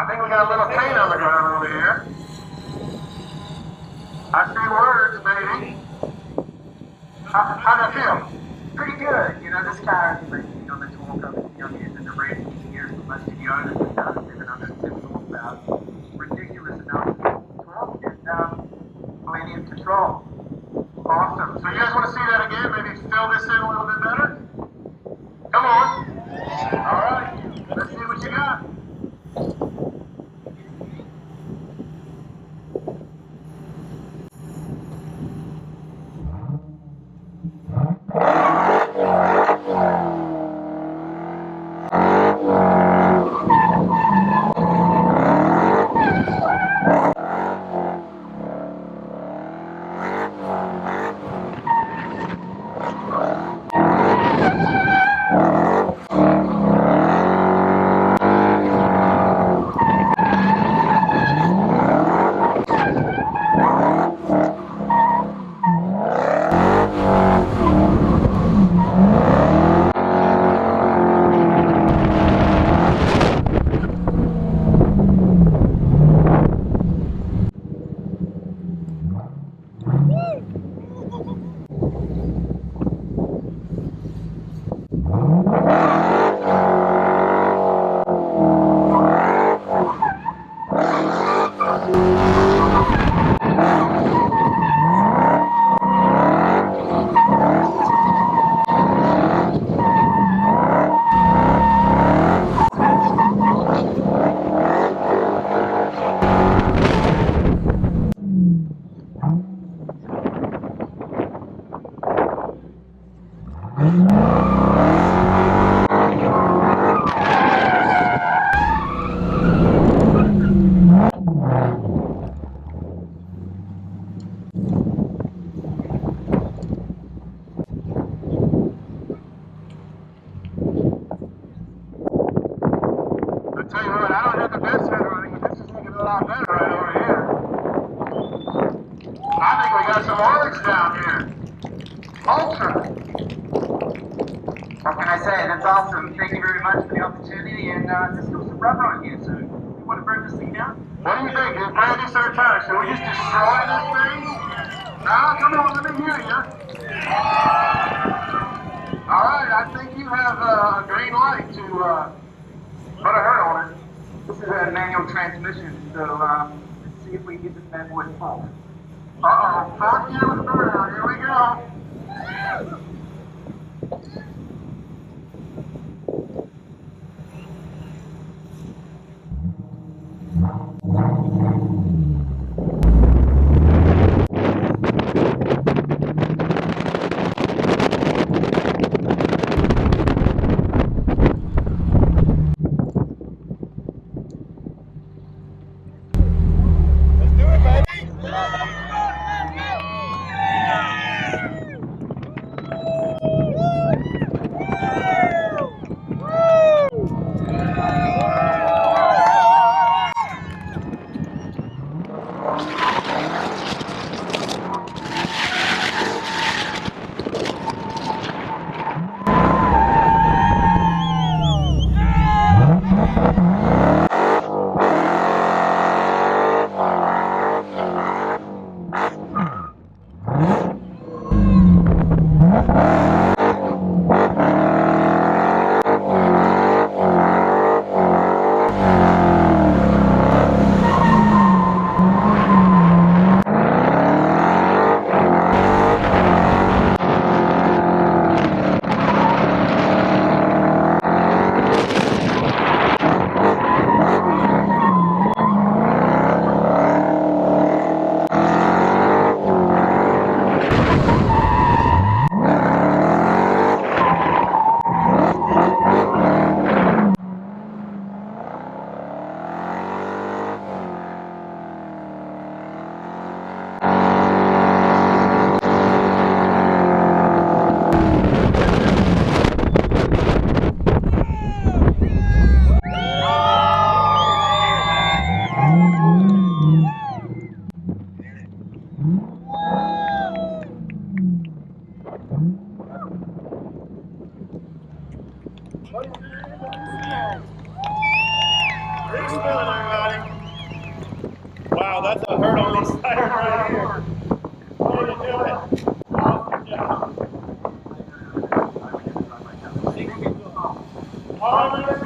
I think we got a little paint on the ground over here. I see words, maybe. How'd it feel? Pretty good. You know, this car is pretty on the talk of it, you know, in the recent years for most of the owners have done 700 about ridiculous amounts of torque and plenty of control. Awesome. So you guys want to see that again? Maybe fill this in a little bit better? Come on. All right. Let's see what you got. What can I say? That's awesome. Thank you very much for the opportunity, and there's still some rubber on here, so you want to burn this thing down? What do you think? It's brand new set of tires. Should we just destroy this thing? No, come on, let me hear you. All right, I think you have a green light to put a hurt on it. This is a manual transmission, so let's see if we can get this bad boy to fall. Uh-oh, fuck you with the burnout. Here we go. Rhys Millen, All right, let's